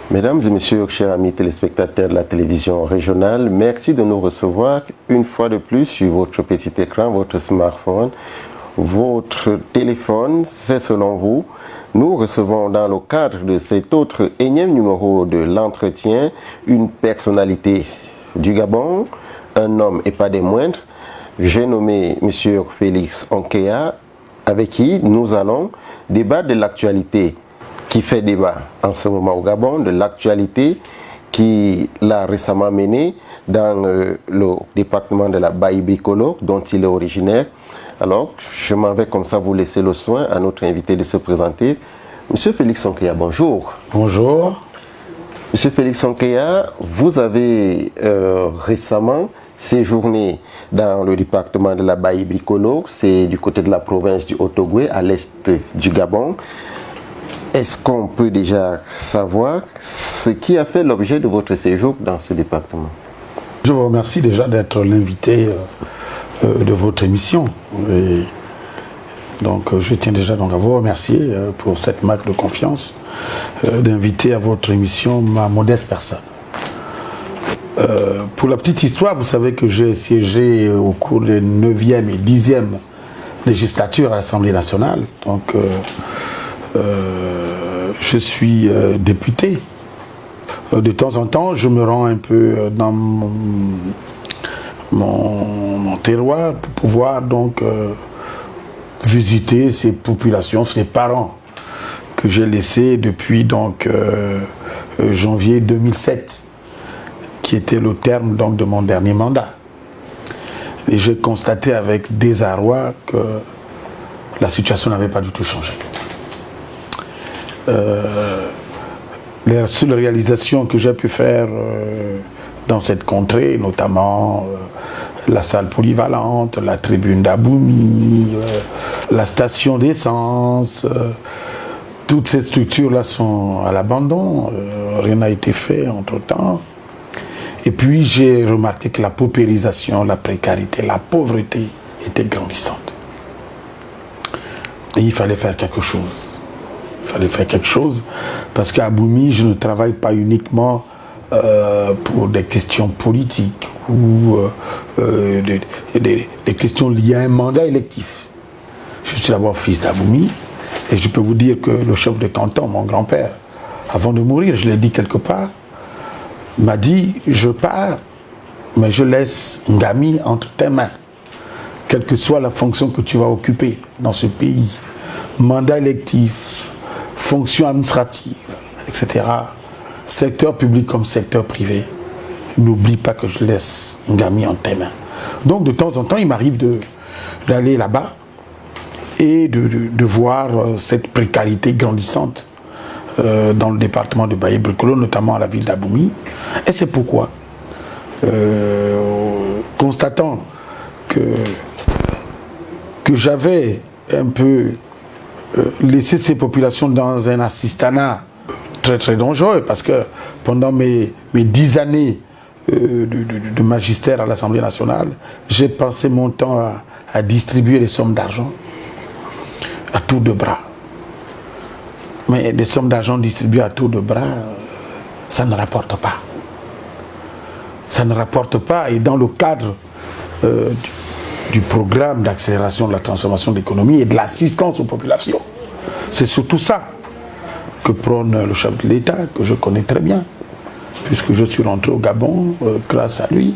Mesdames et messieurs, chers amis téléspectateurs de la télévision régionale, merci de nous recevoir une fois de plus sur votre petit écran, votre smartphone, votre téléphone, c'est selon vous. Nous recevons dans le cadre de cet autre énième numéro de l'entretien une personnalité du Gabon, un homme et pas des moindres. J'ai nommé M. Félix Onkéa, avec qui nous allons débattre de l'actualité qui fait débat en ce moment au Gabon, de l'actualité qui l'a récemment menée dans le département de la Baïbikolo, dont il est originaire. Alors, je m'en vais comme ça vous laisser le soin à notre invité de se présenter. Monsieur Félix Onkéa, bonjour. Bonjour. Monsieur Félix Onkéa, vous avez récemment séjourné dans le département de la Baïbikolo, c'est du côté de la province du Haut-Ogooué, à l'est du Gabon. Est-ce qu'on peut déjà savoir ce qui a fait l'objet de votre séjour dans ce département? Je vous remercie déjà d'être l'invité de votre émission. Et donc je tiens déjà donc à vous remercier pour cette marque de confiance d'inviter à votre émission ma modeste personne. Pour la petite histoire, vous savez que j'ai siégé au cours des 9e et 10e législatures à l'Assemblée nationale. Donc je suis député. De temps en temps, je me rends un peu dans mon terroir pour pouvoir donc visiter ces populations, ces parents que j'ai laissés depuis donc janvier 2007, qui était le terme donc de mon dernier mandat. Et j'ai constaté avec désarroi que la situation n'avait pas du tout changé. Les seules réalisations que j'ai pu faire dans cette contrée, notamment la salle polyvalente, la tribune d'Aboumi, la station d'essence, toutes ces structures-là sont à l'abandon, rien n'a été fait entre-temps. Et puis j'ai remarqué que la paupérisation, la précarité, la pauvreté était grandissante. Et il fallait faire quelque chose. Il fallait faire quelque chose parce qu'à Aboumi, je ne travaille pas uniquement pour des questions politiques ou des questions liées à un mandat électif. Je suis d'abord fils d'Aboumi et je peux vous dire que le chef de canton, mon grand-père, avant de mourir, je l'ai dit quelque part, m'a dit « Je pars, mais je laisse Ngami entre tes mains, quelle que soit la fonction que tu vas occuper dans ce pays, mandat électif, fonction administrative, etc. Secteur public comme secteur privé. N'oublie pas que je laisse Ngami en tes mains. » Donc de temps en temps, il m'arrive d'aller là-bas et de voir cette précarité grandissante dans le département de Baïbikolo, notamment à la ville d'Aboumi. Et c'est pourquoi, constatant que j'avais un peu laisser ces populations dans un assistanat très très dangereux, parce que pendant mes 10 années de magistère à l'Assemblée nationale, j'ai passé mon temps à distribuer des sommes d'argent à tour de bras. Mais des sommes d'argent distribuées à tour de bras, ça ne rapporte pas. Ça ne rapporte pas, et dans le cadre du programme d'accélération de la transformation de l'économie et de l'assistance aux populations. C'est surtout ça que prône le chef de l'État, que je connais très bien, puisque je suis rentré au Gabon grâce à lui.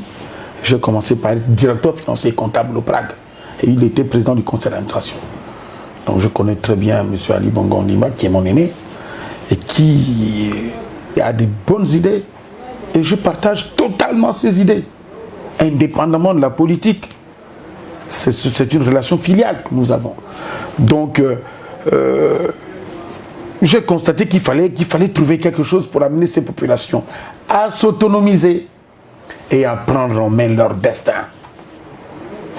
J'ai commencé par être directeur financier et comptable au Prague, et il était président du conseil d'administration. Donc je connais très bien M. Ali Bongo Ndima, qui est mon aîné, et qui a des bonnes idées, et je partage totalement ses idées, indépendamment de la politique. C'est une relation filiale que nous avons. Donc, j'ai constaté qu'il fallait trouver quelque chose pour amener ces populations à s'autonomiser et à prendre en main leur destin.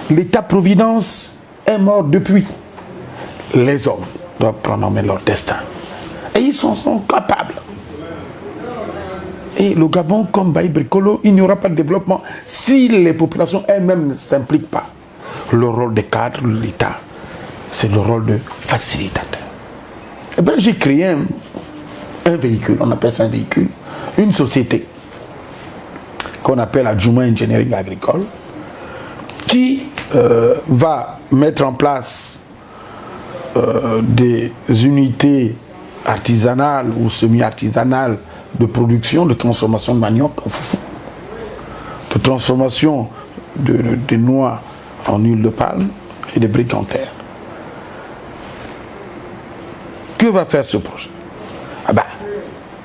L'État-providence est mort depuis. Les hommes doivent prendre en main leur destin. Et ils sont capables. Et le Gabon, comme Baïbikolo, il n'y aura pas de développement si les populations elles-mêmes ne s'impliquent pas. Le rôle des cadres de l'État, c'est le rôle de facilitateur. Eh bien, j'ai créé un véhicule, on appelle ça un véhicule, une société qu'on appelle Adjouma Engineering Agricole, qui va mettre en place des unités artisanales ou semi-artisanales de production, de transformation de manioc en foufou, de transformation de noix en huile de palme et de briques en terre. Que va faire ce projet?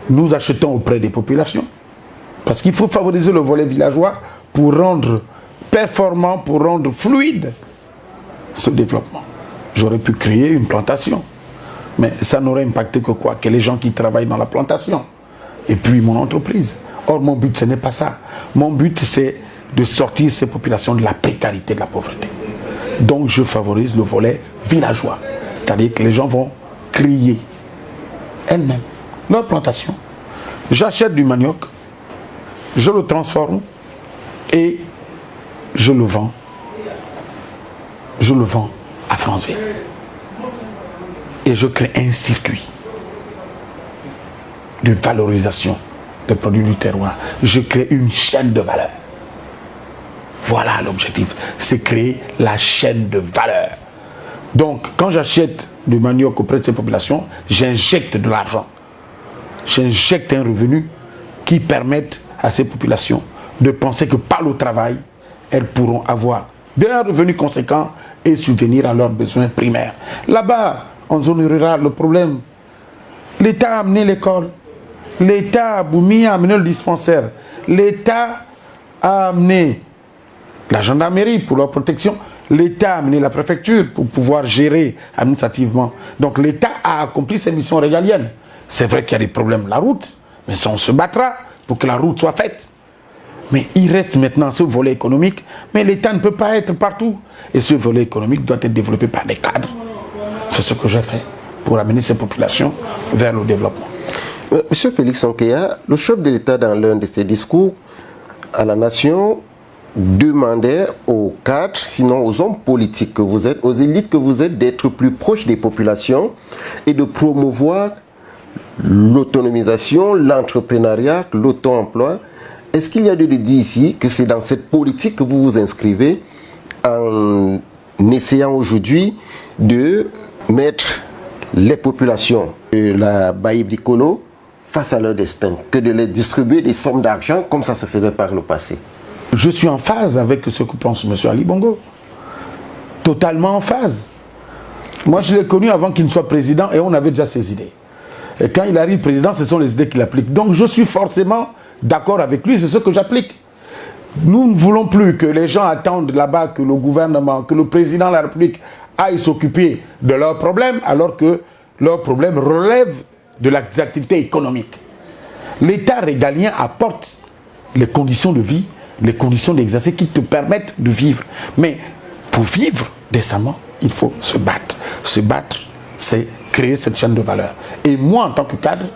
Nous achetons auprès des populations, parce qu'il faut favoriser le volet villageois pour rendre performant, pour rendre fluide ce développement. J'aurais pu créer une plantation, mais ça n'aurait impacté que quoi? Que les gens qui travaillent dans la plantation, et puis mon entreprise. Or, mon but, ce n'est pas ça. Mon but, c'est de sortir ces populations de la précarité, de la pauvreté. Donc, je favorise le volet villageois, c'est-à-dire que les gens vont créer elles-mêmes leur plantation. J'achète du manioc, je le transforme et je le vends. Je le vends à Franceville. Et je crée un circuit de valorisation des produits du terroir. Je crée une chaîne de valeur. Voilà l'objectif, c'est créer la chaîne de valeur. Donc, quand j'achète du manioc auprès de ces populations, j'injecte de l'argent. J'injecte un revenu qui permette à ces populations de penser que par le travail, elles pourront avoir des revenus conséquents et subvenir à leurs besoins primaires. Là-bas, en zone rurale, le problème, l'État a amené l'école, l'État a amené le dispensaire, l'État a amené la gendarmerie pour leur protection, l'État a amené la préfecture pour pouvoir gérer administrativement. Donc l'État a accompli ses missions régaliennes. C'est vrai qu'il y a des problèmes de la route, mais ça, on se battra pour que la route soit faite. Mais il reste maintenant ce volet économique, mais l'État ne peut pas être partout. Et ce volet économique doit être développé par des cadres. C'est ce que j'ai fait pour amener ces populations vers le développement. Monsieur Félix Ankeya, le chef de l'État, dans l'un de ses discours à la nation, demandait aux cadres, sinon aux hommes politiques que vous êtes, aux élites que vous êtes, d'être plus proches des populations et de promouvoir l'autonomisation, l'entrepreneuriat, l'auto-emploi. Est-ce qu'il y a de dire ici que c'est dans cette politique que vous vous inscrivez en essayant aujourd'hui de mettre les populations de la Baye Bricolo face à leur destin, que de les distribuer des sommes d'argent comme ça se faisait par le passé? Je suis en phase avec ce que pense M. Ali Bongo. Totalement en phase. Moi, je l'ai connu avant qu'il ne soit président et on avait déjà ses idées. Et quand il arrive président, ce sont les idées qu'il applique. Donc je suis forcément d'accord avec lui, c'est ce que j'applique. Nous ne voulons plus que les gens attendent là-bas que le gouvernement, que le président de la République aille s'occuper de leurs problèmes, alors que leurs problèmes relèvent de l'activité économique. L'État régalien apporte les conditions de vie, les conditions d'exercice qui te permettent de vivre. Mais pour vivre décemment, il faut se battre. Se battre, c'est créer cette chaîne de valeur. Et moi, en tant que cadre,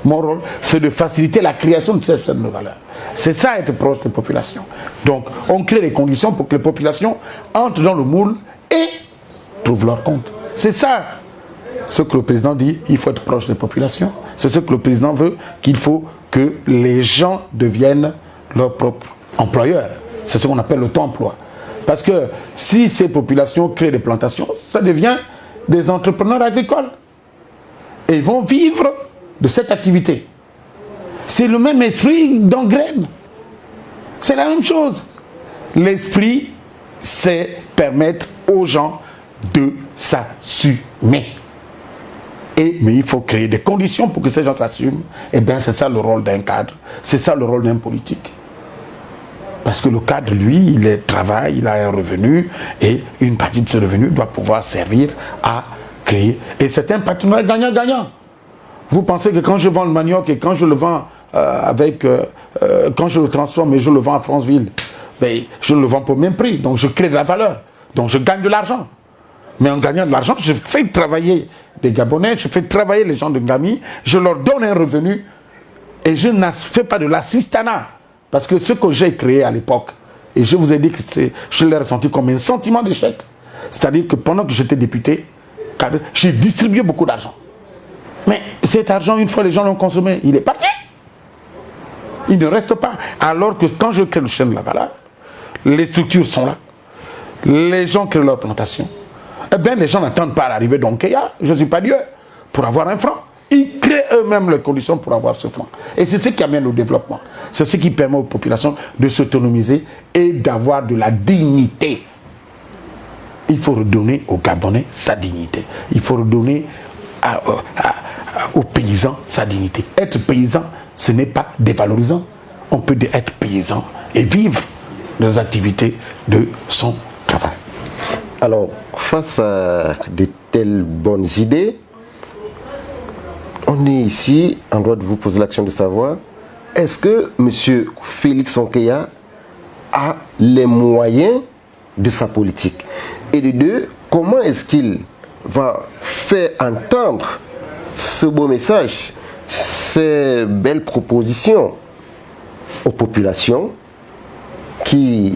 mon rôle, c'est de faciliter la création de cette chaîne de valeur. C'est ça, être proche des populations. Donc, on crée les conditions pour que les populations entrent dans le moule et trouvent leur compte. C'est ça ce que le président dit, il faut être proche des populations. C'est ce que le président veut, qu'il faut que les gens deviennent leurs propres employeurs. C'est ce qu'on appelle le temps-emploi. Parce que si ces populations créent des plantations, ça devient des entrepreneurs agricoles. Et ils vont vivre de cette activité. C'est le même esprit d'engraine. C'est la même chose. L'esprit, c'est permettre aux gens de s'assumer. Mais il faut créer des conditions pour que ces gens s'assument. Et bien, c'est ça le rôle d'un cadre. C'est ça le rôle d'un politique. Parce que le cadre, lui, il travaille, il a un revenu, et une partie de ce revenu doit pouvoir servir à créer. Et c'est un partenariat gagnant-gagnant. Vous pensez que quand je vends le manioc et quand je le vends quand je le transforme et je le vends à Franceville, ben, je ne le vends pas au même prix. Donc je crée de la valeur. Donc je gagne de l'argent. Mais en gagnant de l'argent, je fais travailler des Gabonais, je fais travailler les gens de Ngami, je leur donne un revenu et je ne fais pas de l'assistanat. Parce que ce que j'ai créé à l'époque, et je vous ai dit que je l'ai ressenti comme un sentiment d'échec. C'est-à-dire que pendant que j'étais député, j'ai distribué beaucoup d'argent. Mais cet argent, une fois les gens l'ont consommé, il est parti. Il ne reste pas. Alors que quand je crée le chaîne de la valeur, les structures sont là. Les gens créent leur plantation. Eh bien, les gens n'attendent pas l'arrivée d'Onkeya, je ne suis pas Dieu, pour avoir un franc. Ils créent eux-mêmes les conditions pour avoir ce franc. Et c'est ce qui amène au développement. C'est ce qui permet aux populations de s'autonomiser et d'avoir de la dignité. Il faut redonner aux Gabonais sa dignité. Il faut redonner aux paysans sa dignité. Être paysan, ce n'est pas dévalorisant. On peut être paysan et vivre des activités de son travail. Alors, face à de telles bonnes idées, on est ici en droit de vous poser l'action de savoir, est-ce que M. Félix Onkeya a les moyens de sa politique? Et de deux, comment est-ce qu'il va faire entendre ce beau message, ces belles propositions aux populations qui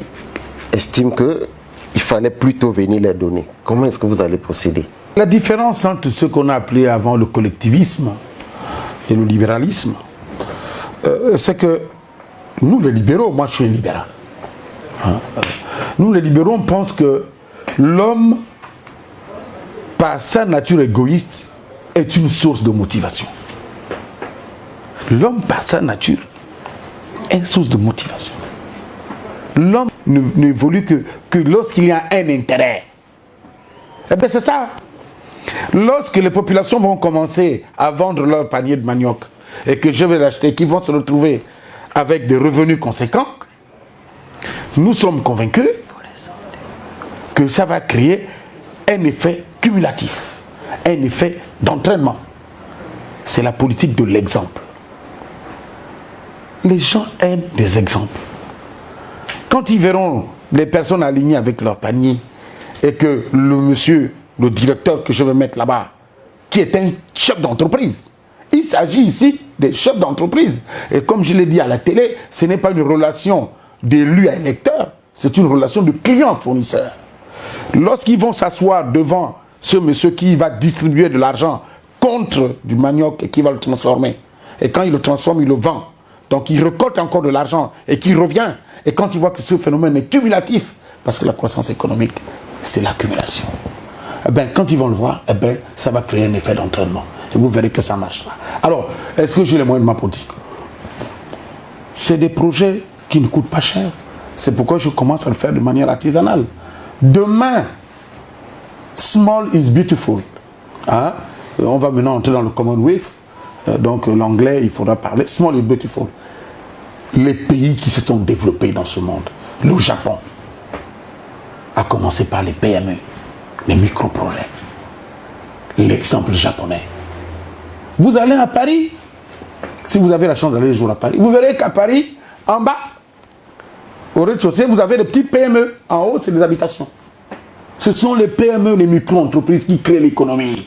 estiment qu'il fallait plutôt venir les donner? Comment est-ce que vous allez procéder? La différence entre ce qu'on a appelé avant le collectivisme et le libéralisme, c'est que nous les libéraux, moi je suis un libéral, nous les libéraux on pense que l'homme, par sa nature égoïste, est une source de motivation. L'homme, par sa nature, est une source de motivation. L'homme n'évolue que lorsqu'il y a un intérêt. Eh bien, c'est ça. Lorsque les populations vont commencer à vendre leur panier de manioc et que je vais l'acheter, qu'ils vont se retrouver avec des revenus conséquents, nous sommes convaincus que ça va créer un effet cumulatif, un effet d'entraînement. C'est la politique de l'exemple. Les gens aiment des exemples. Quand ils verront les personnes alignées avec leur panier et que le directeur que je vais mettre là-bas, qui est un chef d'entreprise, il s'agit ici des chefs d'entreprise. Et comme je l'ai dit à la télé, ce n'est pas une relation d'élu à électeur, c'est une relation de client-fournisseur. Lorsqu'ils vont s'asseoir devant ce monsieur qui va distribuer de l'argent contre du manioc et qui va le transformer, et quand il le transforme, il le vend. Donc il récolte encore de l'argent et qui revient. Et quand il voit que ce phénomène est cumulatif, parce que la croissance économique, c'est l'accumulation. Eh bien, quand ils vont le voir, eh bien, ça va créer un effet d'entraînement. Et vous verrez que ça marchera. Alors, est-ce que j'ai les moyens de ma politique? C'est des projets qui ne coûtent pas cher. C'est pourquoi je commence à le faire de manière artisanale. Demain, small is beautiful. Hein? On va maintenant entrer dans le Commonwealth. Donc l'anglais, il faudra parler. Small is beautiful. Les pays qui se sont développés dans ce monde, le Japon, a commencé par les PME, les micro-projets. L'exemple japonais. Vous allez à Paris, si vous avez la chance d'aller un jour à Paris, vous verrez qu'à Paris, en bas, au rez-de-chaussée, vous avez des petites PME. En haut, c'est des habitations. Ce sont les PME, les micro-entreprises qui créent l'économie.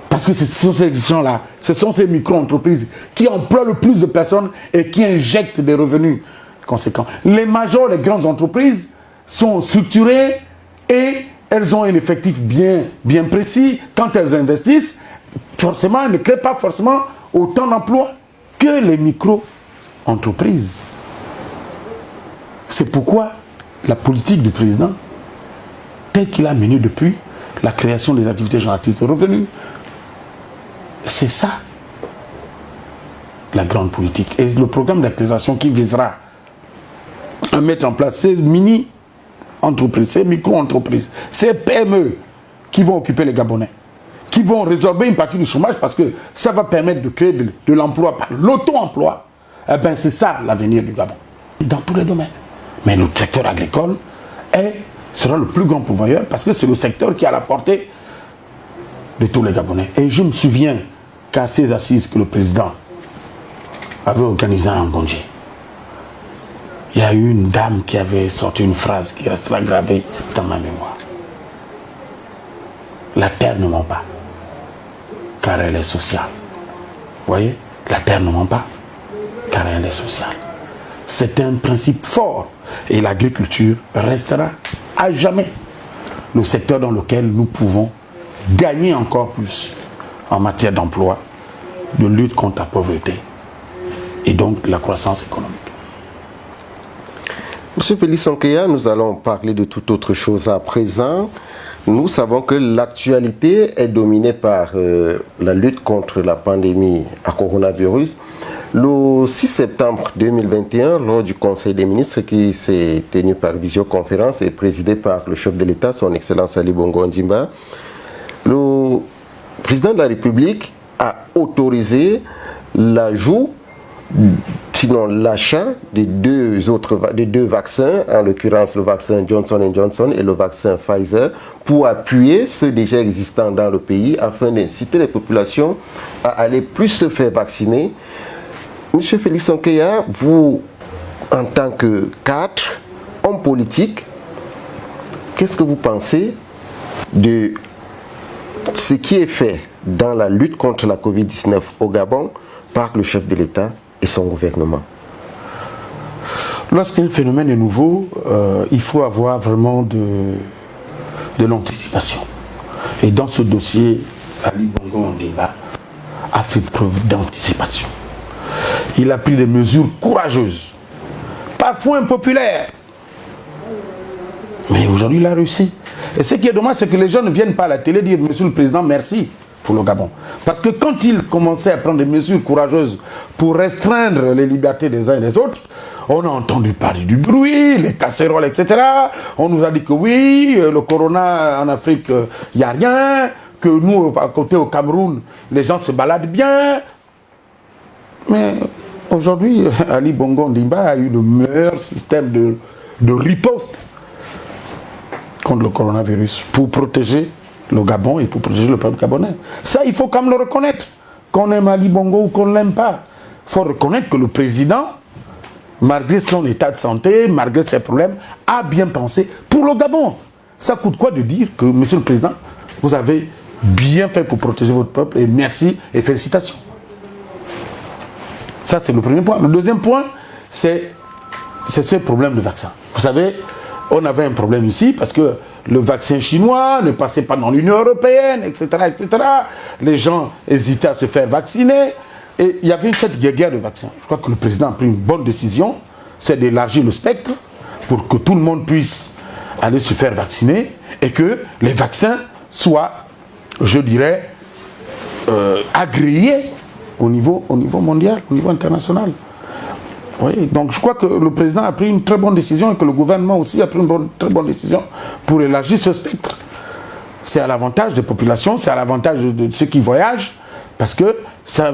Parce que ce sont ces gens-là, ce sont ces micro-entreprises qui emploient le plus de personnes et qui injectent des revenus conséquents. Les majors, les grandes entreprises sont structurées et elles ont un effectif bien précis. Quand elles investissent, forcément, elles ne créent pas forcément autant d'emplois que les micro-entreprises. C'est pourquoi la politique du président, telle qu'il a menée depuis la création des activités génératrices de revenus, c'est ça, la grande politique. Et le programme d'accélération qui visera à mettre en place ces mini-entreprises, ces micro-entreprises, ces PME qui vont occuper les Gabonais, qui vont résorber une partie du chômage parce que ça va permettre de créer de l'emploi par l'auto-emploi. Eh bien, c'est ça l'avenir du Gabon, dans tous les domaines. Mais le secteur agricole sera le plus grand pourvoyeur parce que c'est le secteur qui a la portée de tous les Gabonais. Et je me souviens qu'à ces assises que le président avait organisées en Ngondje, il y a eu une dame qui avait sorti une phrase qui restera gravée dans ma mémoire. La terre ne ment pas, car elle est sociale. Vous voyez, la terre ne ment pas, car elle est sociale. C'est un principe fort et l'agriculture restera à jamais le secteur dans lequel nous pouvons gagner encore plus en matière d'emploi, de lutte contre la pauvreté et donc la croissance économique. Monsieur Félix Ankeya, nous allons parler de toute autre chose à présent. Nous savons que l'actualité est dominée par la lutte contre la pandémie à coronavirus. Le 6 septembre 2021, lors du Conseil des ministres qui s'est tenu par visioconférence et présidé par le chef de l'État, son Excellence Ali Bongo Ondimba, le président de la République a autorisé l'ajout, sinon l'achat des deux vaccins, en l'occurrence le vaccin Johnson & Johnson et le vaccin Pfizer, pour appuyer ceux déjà existants dans le pays afin d'inciter les populations à aller plus se faire vacciner. Monsieur Félix Ankeya, vous, en tant que cadre, homme politique, qu'est-ce que vous pensez de ce qui est fait dans la lutte contre la Covid-19 au Gabon par le chef de l'État et son gouvernement? Lorsqu'un phénomène est nouveau, il faut avoir vraiment de l'anticipation. Et dans ce dossier, Ali Bongo Ondimba a fait preuve d'anticipation. Il a pris des mesures courageuses, parfois impopulaires. Mais aujourd'hui, il a réussi. Et ce qui est dommage, c'est que les gens ne viennent pas à la télé dire « Monsieur le Président, merci pour le Gabon ». Parce que quand il commençait à prendre des mesures courageuses pour restreindre les libertés des uns et des autres, on a entendu parler du bruit, les casseroles, etc. On nous a dit que oui, le corona en Afrique, il n'y a rien, que nous, à côté au Cameroun, les gens se baladent bien. Mais aujourd'hui, Ali Bongo Ondimba a eu le meilleur système de riposte contre le coronavirus pour protéger le Gabon et pour protéger le peuple gabonais. Ça, il faut quand même le reconnaître. Qu'on aime Ali Bongo ou qu'on ne l'aime pas. Il faut reconnaître que le président, malgré son état de santé, malgré ses problèmes, a bien pensé pour le Gabon. Ça coûte quoi de dire que, monsieur le président, vous avez bien fait pour protéger votre peuple et merci et félicitations. Ça, c'est le premier point. Le deuxième point, c'est ce problème de vaccin. Vous savez, on avait un problème ici parce que le vaccin chinois ne passait pas dans l'Union européenne, etc., etc. Les gens hésitaient à se faire vacciner. Et il y avait cette guerre de vaccins. Je crois que le président a pris une bonne décision, c'est d'élargir le spectre pour que tout le monde puisse aller se faire vacciner et que les vaccins soient, je dirais, agréés au niveau mondial, au niveau international. Oui, donc je crois que le président a pris une très bonne décision et que le gouvernement aussi a pris une très bonne décision pour élargir ce spectre. C'est à l'avantage des populations, c'est à l'avantage de ceux qui voyagent, parce que ça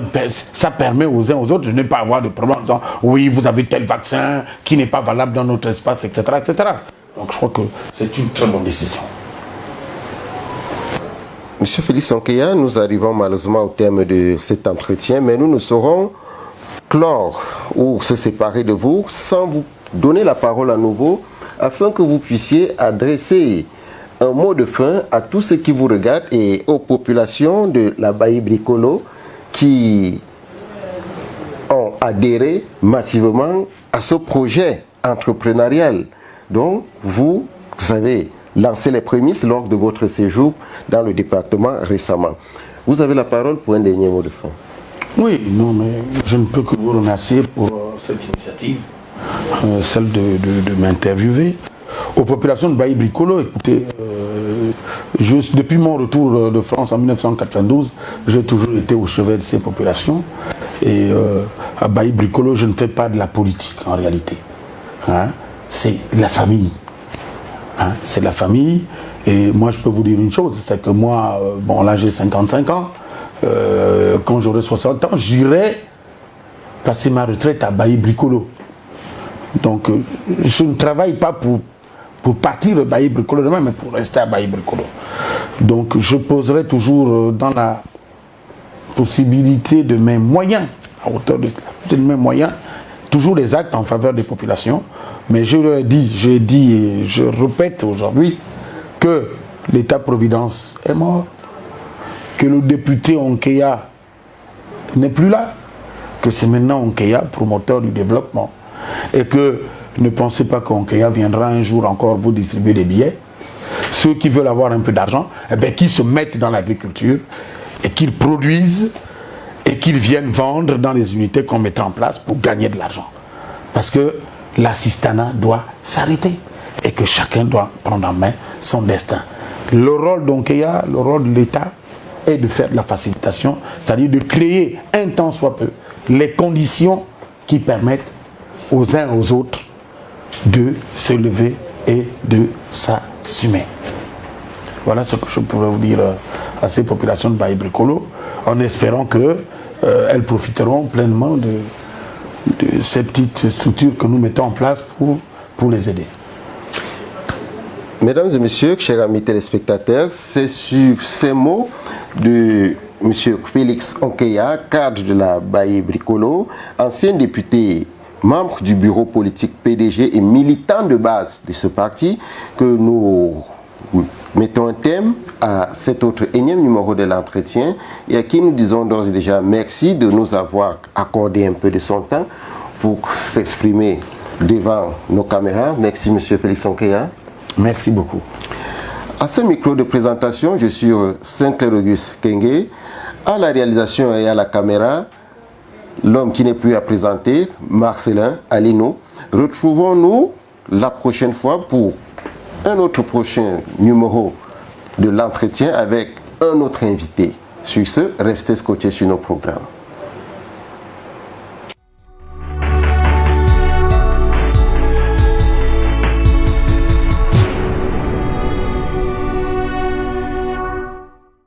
permet aux uns aux autres de ne pas avoir de problème en disant « oui, vous avez tel vaccin qui n'est pas valable dans notre espace, etc. etc. » Donc je crois que c'est une très bonne décision. Monsieur Félix Ankeya, nous arrivons malheureusement au terme de cet entretien, mais nous ne saurons clore ou se séparer de vous sans vous donner la parole à nouveau afin que vous puissiez adresser un mot de fin à tous ceux qui vous regardent et aux populations de la Bailly Bricolo qui ont adhéré massivement à ce projet entrepreneurial dont vous avez lancé les prémices lors de votre séjour dans le département récemment. Vous avez la parole pour un dernier mot de fin. Oui, non, mais je ne peux que vous remercier pour cette initiative, celle de m'interviewer. Aux populations de Bailly Bricolo, écoutez, depuis mon retour de France en 1992, j'ai toujours été au chevet de ces populations. Et à Bailly Bricolo, je ne fais pas de la politique en réalité. Hein? C'est la famille. Hein? C'est la famille. Et moi, je peux vous dire une chose, c'est que moi, bon là j'ai 55 ans, quand j'aurai 60 ans, j'irai passer ma retraite à Bailly Bricolo. Donc, je ne travaille pas pour partir de Bailly Bricolo demain, mais pour rester à Bailly Bricolo. Donc, je poserai toujours dans la possibilité de mes moyens, à hauteur de mes moyens, toujours des actes en faveur des populations. Mais j'ai dit et je répète aujourd'hui que l'État-providence est mort, que le député Ankeya n'est plus là, que c'est maintenant Ankeya, promoteur du développement. Et que ne pensez pas qu'Ankeya viendra un jour encore vous distribuer des billets. Ceux qui veulent avoir un peu d'argent, eh bien, qui se mettent dans l'agriculture et qu'ils produisent et qu'ils viennent vendre dans les unités qu'on mettra en place pour gagner de l'argent. Parce que l'assistanat doit s'arrêter et que chacun doit prendre en main son destin. Le rôle d'Onkeya, le rôle de l'État est de faire de la facilitation, c'est-à-dire de créer un tant soit peu les conditions qui permettent aux uns aux autres de se lever et de s'assumer. Voilà ce que je pourrais vous dire à ces populations de Baye Brikolo, en espérant qu'elles profiteront pleinement de ces petites structures que nous mettons en place pour les aider. Mesdames et messieurs, chers amis téléspectateurs, c'est sur ces mots de M. Félix Onkeya, cadre de la Baye Brikolo, ancien député, membre du bureau politique PDG et militant de base de ce parti, que nous mettons un thème à cet autre énième numéro de l'entretien et à qui nous disons d'ores et déjà merci de nous avoir accordé un peu de son temps pour s'exprimer devant nos caméras. Merci M. Félix Onkeya. Merci beaucoup. À ce micro de présentation, je suis Sinclair Auguste Kenge. À la réalisation et à la caméra, l'homme qui n'est plus à présenter, Marcelin Alino. Retrouvons-nous la prochaine fois pour un autre prochain numéro de l'entretien avec un autre invité. Sur ce, restez scotchés sur nos programmes.